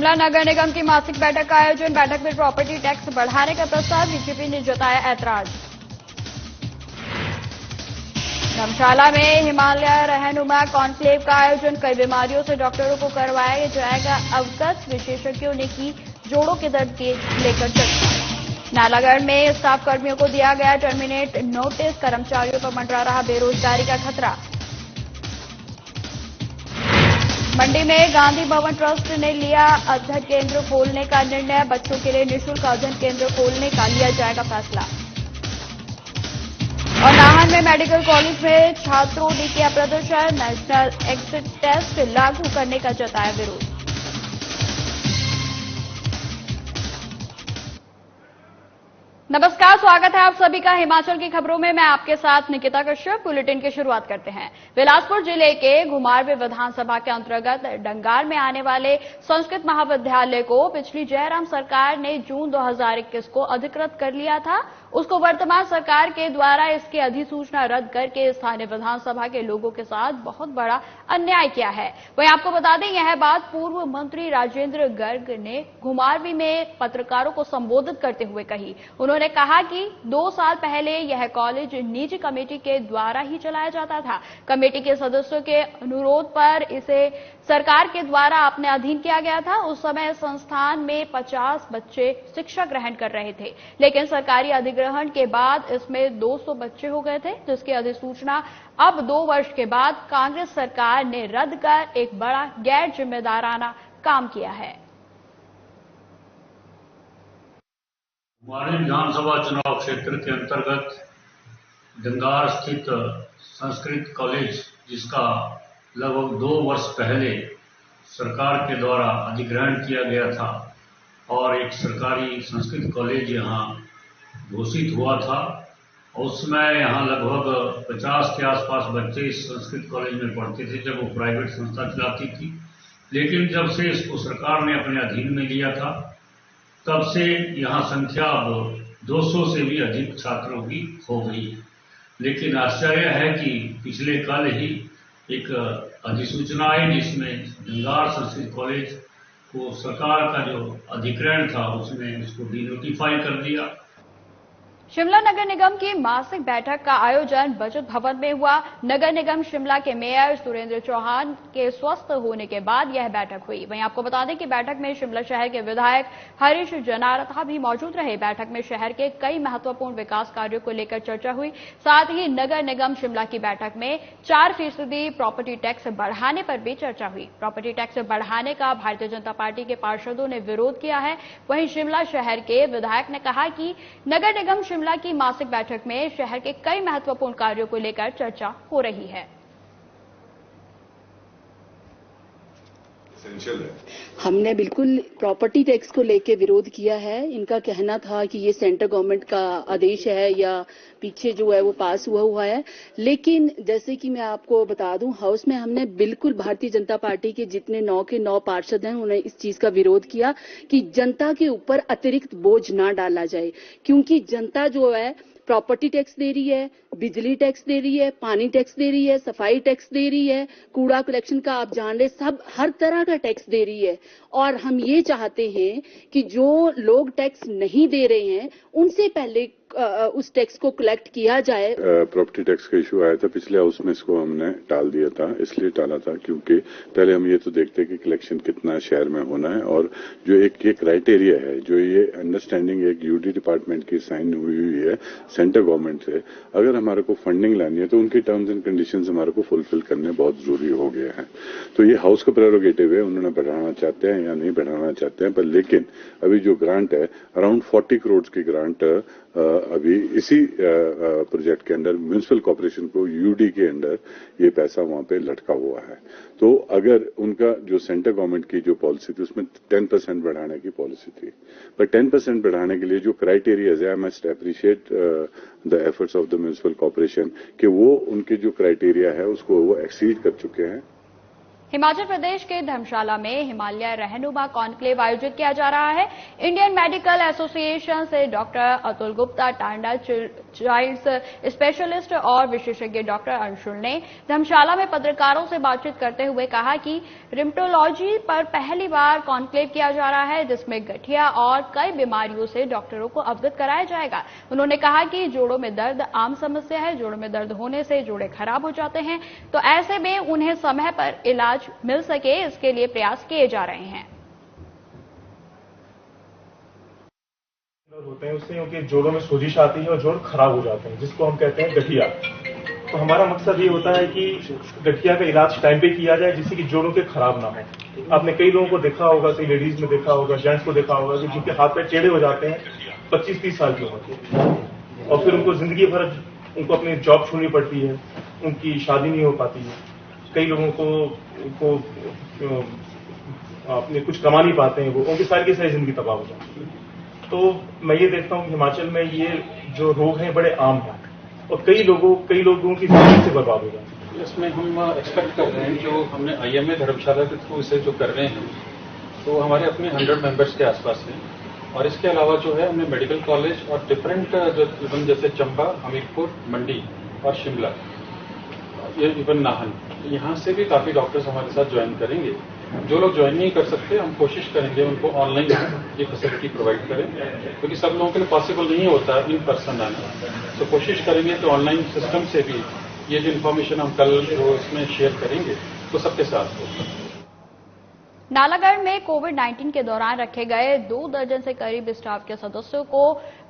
शिमला नगर निगम की मासिक बैठक का आयोजन। बैठक में प्रॉपर्टी टैक्स बढ़ाने का प्रस्ताव, बीजेपी ने जताया ऐतराज। धर्मशाला में हिमालय रहनुमा कॉन्क्लेव का आयोजन। कई बीमारियों से डॉक्टरों को करवाया जाएगा अवगत। विशेषज्ञों ने की जोड़ों के दर्द के लेकर चर्चा। नालागढ़ में स्टाफ कर्मियों को दिया गया टर्मिनेट नोटिस। कर्मचारियों पर मंडरा रहा बेरोजगारी का खतरा। मंडी में गांधी भवन ट्रस्ट ने लिया अध्ययन केंद्र खोलने का निर्णय। बच्चों के लिए निःशुल्क अध्ययन केंद्र खोलने का लिया जाएगा फैसला। और नाहन में मेडिकल कॉलेज में छात्रों ने किया प्रदर्शन। नेशनल एग्जिट टेस्ट लागू करने का जताया विरोध। नमस्कार, स्वागत है आप सभी का हिमाचल की खबरों में। मैं आपके साथ निकिता कश्यप। बुलेटिन की शुरुआत करते हैं। बिलासपुर जिले के घुमारवीं विधानसभा के अंतर्गत डंगार में आने वाले संस्कृत महाविद्यालय को पिछली जयराम सरकार ने जून 2021 को अधिकृत कर लिया था। उसको वर्तमान सरकार के द्वारा इसकी अधिसूचना रद्द करके स्थानीय विधानसभा के लोगों के साथ बहुत बड़ा अन्याय किया है। वहीं आपको बता दें, यह बात पूर्व मंत्री राजेंद्र गर्ग ने घुमारवीं में पत्रकारों को संबोधित करते हुए कही। उन्होंने कहा कि 2 साल पहले यह कॉलेज निजी कमेटी के द्वारा ही चलाया जाता था। कमेटी के सदस्यों के अनुरोध पर इसे सरकार के द्वारा अपने अधीन किया गया था। उस समय संस्थान में 50 बच्चे शिक्षा ग्रहण कर रहे थे, लेकिन सरकारी अधिग्रहण के बाद इसमें 200 बच्चे हो गए थे, जिसकी अधिसूचना अब 2 वर्ष के बाद कांग्रेस सरकार ने रद्द कर एक बड़ा गैर जिम्मेदाराना काम किया है। हमारे विधानसभा चुनाव क्षेत्र के अंतर्गत डंगार स्थित संस्कृत कॉलेज, जिसका लगभग 2 वर्ष पहले सरकार के द्वारा अधिग्रहण किया गया था और एक सरकारी संस्कृत कॉलेज यहाँ घोषित हुआ था। उस समय यहाँ लगभग 50 के आसपास बच्चे इस संस्कृत कॉलेज में पढ़ते थे जब वो प्राइवेट संस्था चलाती थी। लेकिन जब से इसको सरकार ने अपने अधीन में लिया था, तब से यहाँ संख्या अब 200 से भी अधिक छात्रों की हो गई। लेकिन आश्चर्य है कि पिछले कल ही एक अधिसूचना आई जिसमें डंगार संस्कृत कॉलेज को सरकार का जो अधिग्रहण था उसमें उसको डिनोटिफाई कर दिया। शिमला नगर निगम की मासिक बैठक का आयोजन बचत भवन में हुआ। नगर निगम शिमला के मेयर सुरेंद्र चौहान के स्वस्थ होने के बाद यह बैठक हुई। वहीं आपको बता दें कि बैठक में शिमला शहर के विधायक हरीश जनारथा भी मौजूद रहे। बैठक में शहर के कई महत्वपूर्ण विकास कार्यों को लेकर चर्चा हुई। साथ ही नगर निगम शिमला की बैठक में 4% प्रॉपर्टी टैक्स बढ़ाने पर भी चर्चा हुई। प्रॉपर्टी टैक्स बढ़ाने का भारतीय जनता पार्टी के पार्षदों ने विरोध किया है। वहीं शिमला शहर के विधायक ने कहा कि नगर निगम शिमला की मासिक बैठक में शहर के कई महत्वपूर्ण कार्यों को लेकर चर्चा हो रही है। हमने बिल्कुल प्रॉपर्टी टैक्स को लेकर विरोध किया है। इनका कहना था कि ये सेंटर गवर्नमेंट का आदेश है या पीछे जो है वो पास हुआ है। लेकिन जैसे कि मैं आपको बता दूं, हाउस में हमने बिल्कुल भारतीय जनता पार्टी के जितने 9 के 9 पार्षद हैं उन्होंने इस चीज का विरोध किया कि जनता के ऊपर अतिरिक्त बोझ ना डाला जाए, क्योंकि जनता जो है प्रॉपर्टी टैक्स दे रही है, बिजली टैक्स दे रही है, पानी टैक्स दे रही है, सफाई टैक्स दे रही है, कूड़ा कलेक्शन का आप जान रहे, सब हर तरह का टैक्स दे रही है। और हम ये चाहते हैं कि जो लोग टैक्स नहीं दे रहे हैं उनसे पहले उस टैक्स को कलेक्ट किया जाए। प्रॉपर्टी टैक्स का इशू आया था पिछले हाउस में, इसको हमने टाल दिया था। इसलिए टाला था क्योंकि पहले हम ये तो देखते कि कलेक्शन कितना शहर में होना है, और जो एक ये क्राइटेरिया है, जो ये अंडरस्टैंडिंग एक यूडी डिपार्टमेंट की साइन हुई है सेंटर गवर्नमेंट से, अगर हमारे को फंडिंग लानी है तो उनकी टर्म्स एंड कंडीशंस हमारे को फुलफिल करने बहुत जरूरी हो गए हैं। तो ये हाउस का प्रेरोगेटिव है, उन्होंने बढ़ाना चाहते हैं या नहीं बढ़ाना चाहते हैं, पर लेकिन अभी जो ग्रांट है अराउंड 40 करोड़ की ग्रांट अभी इसी प्रोजेक्ट के अंडर म्युनिसिपल कॉर्पोरेशन को यूडी के अंडर ये पैसा वहां पे लटका हुआ है। तो अगर उनका जो सेंटर गवर्नमेंट की जो पॉलिसी थी उसमें 10% बढ़ाने की पॉलिसी थी, पर 10% बढ़ाने के लिए जो क्राइटेरियाज है, I must appreciate the efforts of the municipal corporation कि वो उनके जो क्राइटेरिया है उसको वो एक्सीड कर चुके हैं। हिमाचल प्रदेश के धर्मशाला में हिमालय रहनुमा कॉन्क्लेव आयोजित किया जा रहा है। इंडियन मेडिकल एसोसिएशन से doctor Atul Gupta, Tanda childs specialist और विशेषज्ञ डॉक्टर अंशुल ने धर्मशाला में पत्रकारों से बातचीत करते हुए कहा कि रिम्टोलॉजी पर पहली बार कॉन्क्लेव किया जा रहा है, जिसमें गठिया और कई बीमारियों से डॉक्टरों को अवगत कराया जाएगा। उन्होंने कहा कि जोड़ों में दर्द आम समस्या है। जोड़ों में दर्द होने से जोड़े खराब हो जाते हैं, तो ऐसे में उन्हें समय पर इलाज मिल सके, इसके लिए प्रयास किए जा रहे हैं। होते हैं उससे क्योंकि जोड़ों में सोजिश आती है और जोड़ खराब हो जाते हैं, जिसको हम कहते हैं गठिया। तो हमारा मकसद ये होता है कि गठिया का इलाज टाइम पे किया जाए, जिससे कि जोड़ों के खराब ना हो। आपने कई लोगों को देखा होगा, कई लेडीज में देखा होगा, जेंट्स को देखा होगा कि जिनके हाथ पैर टेढ़े हो जाते हैं 25-30 साल की उम्र के, और फिर उनको जिंदगी भर उनको अपनी जॉब छोड़नी पड़ती है, उनकी शादी नहीं हो पाती है। कई लोगों को अपने कुछ कमा नहीं पाते हैं, वो उनकी सारी की सारी जिंदगी तबाह हो जाती है। तो मैं ये देखता हूँ हिमाचल में ये जो रोग हैं बड़े आम हैं और कई लोगों की जिंदगी से बर्बाद हो जाती है। इसमें हम एक्सपेक्ट कर रहे हैं, जो हमने IMA धर्मशाला के थ्रू इसे जो कर रहे हैं, तो हमारे अपने 100 मेंबर्स के आसपास हैं। और इसके अलावा जो है हमने मेडिकल कॉलेज और डिफरेंट जो इवन जैसे चंबा, हमीरपुर, मंडी और शिमला, ये इवन नाहन, यहाँ से भी काफी डॉक्टर्स हमारे साथ ज्वाइन करेंगे। जो लोग ज्वाइन नहीं कर सकते, हम कोशिश करेंगे उनको ऑनलाइन ये फैसिलिटी प्रोवाइड करें, क्योंकि सब लोगों के लिए पॉसिबल नहीं होता इन पर्सन आना। तो कोशिश करेंगे तो ऑनलाइन सिस्टम से भी ये जो इन्फॉर्मेशन हम कल जो इसमें शेयर करेंगे तो सबके साथ हो। नालागढ़ में कोविड-19 के दौरान रखे गए 2 दर्जन से करीब स्टाफ के सदस्यों को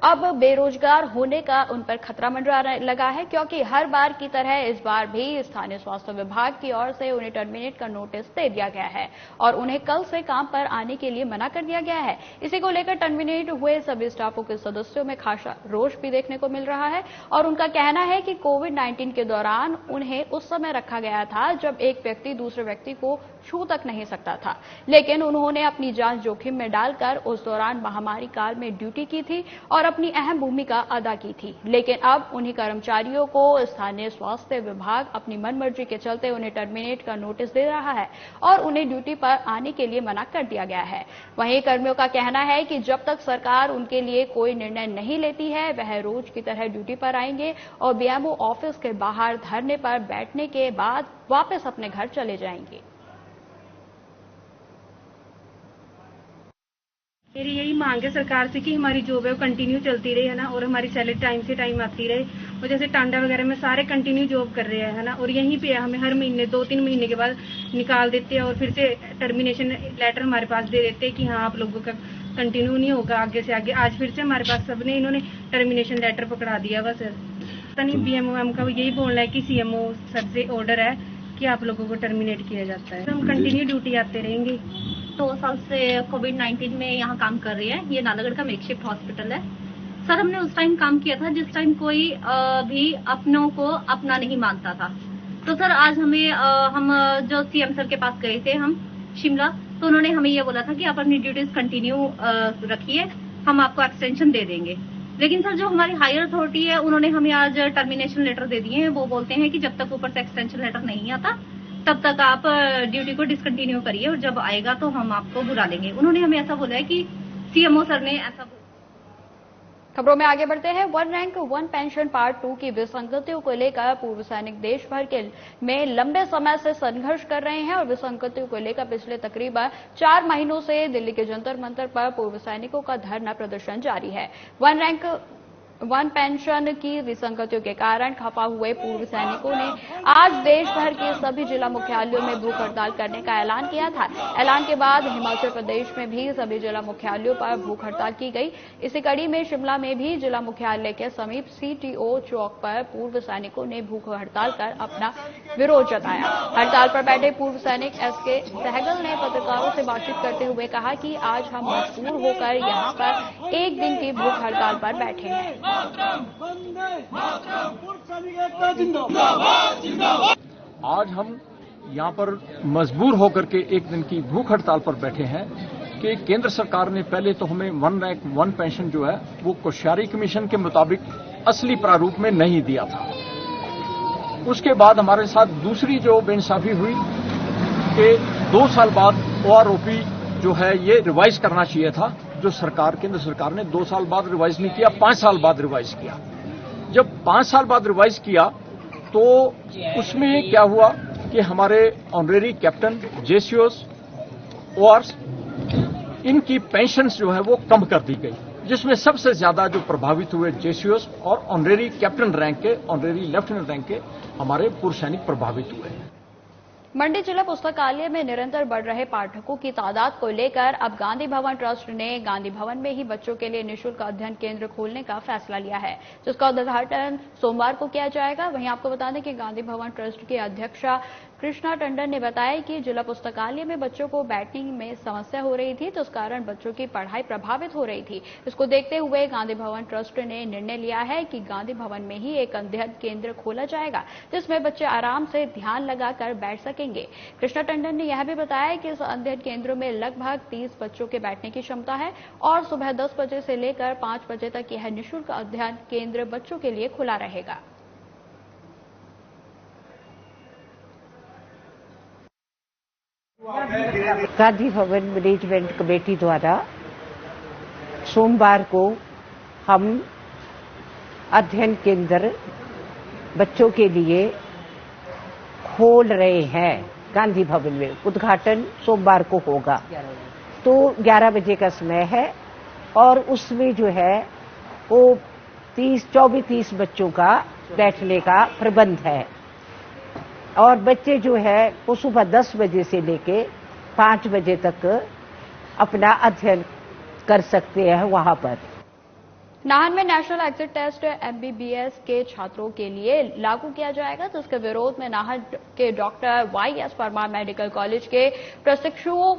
अब बेरोजगार होने का उन पर खतरा मंडराने लगा है, क्योंकि हर बार की तरह इस बार भी स्थानीय स्वास्थ्य विभाग की ओर से उन्हें टर्मिनेट का नोटिस दे दिया गया है और उन्हें कल से काम पर आने के लिए मना कर दिया गया है। इसी को लेकर टर्मिनेट हुए सभी स्टाफों के सदस्यों में खासा रोष भी देखने को मिल रहा है और उनका कहना है कि कोविड-19 के दौरान उन्हें उस समय रखा गया था जब एक व्यक्ति दूसरे व्यक्ति को छू तक नहीं सकता था, लेकिन उन्होंने अपनी जान जोखिम में डालकर उस दौरान महामारी काल में ड्यूटी की थी और अपनी अहम भूमिका अदा की थी। लेकिन अब उन्हीं कर्मचारियों को स्थानीय स्वास्थ्य विभाग अपनी मनमर्जी के चलते उन्हें टर्मिनेट का नोटिस दे रहा है और उन्हें ड्यूटी पर आने के लिए मना कर दिया गया है। वहीं कर्मियों का कहना है कि जब तक सरकार उनके लिए कोई निर्णय नहीं लेती है, वह रोज की तरह ड्यूटी पर आएंगे और BMO ऑफिस के बाहर धरने पर बैठने के बाद वापस अपने घर चले जाएंगे। मेरी यही मांग है सरकार से कि हमारी जॉब है वो कंटिन्यू चलती रहे, है ना, और हमारी सैलरी टाइम से टाइम आती रहे। और जैसे टांडा वगैरह में सारे कंटिन्यू जॉब कर रहे हैं, है ना, और यहीं पे हमें हर महीने 2-3 महीने के बाद निकाल देते हैं और फिर से टर्मिनेशन लेटर हमारे पास दे देते हैं कि हाँ आप लोगों का कंटिन्यू नहीं होगा आगे से आगे। आज फिर से हमारे पास सबने इन्होंने टर्मिनेशन लेटर पकड़ा दिया। बस पता नहीं BMO का यही बोलना है कि CMO सर से ऑर्डर है कि आप लोगों को टर्मिनेट किया जाता है। हम कंटिन्यू ड्यूटी आते रहेंगे। 2 साल से कोविड-19 में यहाँ काम कर रही है। ये नालागढ़ का मेकशिफ्ट हॉस्पिटल है। सर हमने उस टाइम काम किया था जिस टाइम कोई भी अपनों को अपना नहीं मानता था। तो सर आज हमें हम जो CM सर के पास गए थे हम शिमला, तो उन्होंने हमें ये बोला था कि आप अपनी ड्यूटीज कंटिन्यू रखिए, हम आपको एक्सटेंशन दे देंगे। लेकिन सर जो हमारी हायर अथॉरिटी है उन्होंने हमें आज टर्मिनेशन लेटर दे दिए हैं। वो बोलते हैं कि जब तक ऊपर से एक्सटेंशन लेटर नहीं आता तब तक आप ड्यूटी को डिसकंटिन्यू करिए और जब आएगा तो हम आपको बुला लेंगे। उन्होंने हमें ऐसा बोला है कि CMO सर ने ऐसा। खबरों में आगे बढ़ते हैं। 1 रैंक 1 पेंशन पार्ट 2 की विसंगतियों को लेकर पूर्व सैनिक देश भर के में लंबे समय से संघर्ष कर रहे हैं और विसंगतियों को लेकर पिछले तकरीबन 4 महीनों से दिल्ली के जंतर मंतर पर पूर्व सैनिकों का धरना प्रदर्शन जारी है। 1 रैंक 1 पेंशन की विसंगतियों के कारण खपा हुए पूर्व सैनिकों ने आज देश भर के सभी जिला मुख्यालयों में भूख हड़ताल करने का ऐलान किया था। ऐलान के बाद हिमाचल प्रदेश में भी सभी जिला मुख्यालयों पर भूख हड़ताल की गई। इसी कड़ी में शिमला में भी जिला मुख्यालय के समीप CTO चौक पर पूर्व सैनिकों ने भूख हड़ताल कर अपना विरोध जताया। हड़ताल पर बैठे पूर्व सैनिक SK सहगल ने पत्रकारों से बातचीत करते हुए कहा कि आज हम मजबूर होकर यहाँ पर 1 दिन की भूख हड़ताल पर बैठे हैं। आज हम यहाँ पर मजबूर होकर के 1 दिन की भूख हड़ताल पर बैठे हैं कि केंद्र सरकार ने पहले तो हमें 1 रैंक 1 पेंशन जो है वो कोश्यारी कमीशन के मुताबिक असली प्रारूप में नहीं दिया था। उसके बाद हमारे साथ दूसरी जो बेइंसाफी हुई कि 2 साल बाद OROP जो है ये रिवाइज करना चाहिए था, जो केंद्र सरकार ने 2 साल बाद रिवाइज नहीं किया, 5 साल बाद रिवाइज किया। जब 5 साल बाद रिवाइज किया तो उसमें क्या हुआ कि हमारे ऑनरेरी कैप्टन, JCOs, ORs, इनकी पेंशन्स जो है वो कम कर दी गई, जिसमें सबसे ज्यादा जो प्रभावित हुए JCOs और ऑनरेरी कैप्टन रैंक के, ऑनरेरी लेफ्टिनेंट रैंक के हमारे पूर्व सैनिक प्रभावित हुए। मंडी जिला पुस्तकालय में निरंतर बढ़ रहे पाठकों की तादाद को लेकर अब गांधी भवन ट्रस्ट ने गांधी भवन में ही बच्चों के लिए निःशुल्क अध्ययन केंद्र खोलने का फैसला लिया है, जिसका उद्घाटन सोमवार को किया जाएगा। वहीं आपको बता दें कि गांधी भवन ट्रस्ट की अध्यक्षा कृष्णा टंडन ने बताया कि जिला पुस्तकालय में बच्चों को बैठने में समस्या हो रही थी, तो इस कारण बच्चों की पढ़ाई प्रभावित हो रही थी। इसको देखते हुए गांधी भवन ट्रस्ट ने निर्णय लिया है कि गांधी भवन में ही एक अध्ययन केंद्र खोला जाएगा, जिसमें बच्चे आराम से ध्यान लगाकर बैठ सकेंगे। कृष्णा टंडन ने यह भी बताया कि इस अध्ययन केंद्र में लगभग 30 बच्चों के बैठने की क्षमता है और सुबह 10 बजे से लेकर 5 बजे तक यह निःशुल्क अध्ययन केंद्र बच्चों के लिए खुला रहेगा। गांधी भवन मैनेजमेंट कमेटी द्वारा सोमवार को हम अध्ययन केंद्र बच्चों के लिए खोल रहे हैं। गांधी भवन में उद्घाटन सोमवार को होगा, तो 11 बजे का समय है और उसमें जो है वो 24-30 बच्चों का बैठने का प्रबंध है और बच्चे जो है वो सुबह 10 बजे से लेके 5 बजे तक अपना अध्ययन कर सकते हैं वहां पर। नाहन में नेशनल एग्जिट टेस्ट MBBS के छात्रों के लिए लागू किया जाएगा, जिसके विरोध में नाहन के doctor YS Parmar medical college के प्रशिक्षुओं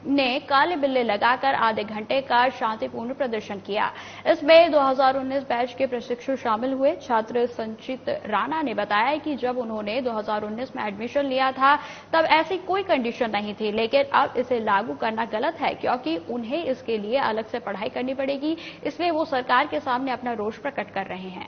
ने काले बिल्ले लगाकर आधे घंटे का शांतिपूर्ण प्रदर्शन किया। इसमें 2019 बैच के प्रशिक्षु शामिल हुए। छात्र संचित राणा ने बताया कि जब उन्होंने 2019 में एडमिशन लिया था तब ऐसी कोई कंडीशन नहीं थी, लेकिन अब इसे लागू करना गलत है क्योंकि उन्हें इसके लिए अलग से पढ़ाई करनी पड़ेगी। इसलिए वो सरकार के सामने अपना रोष प्रकट कर रहे हैं।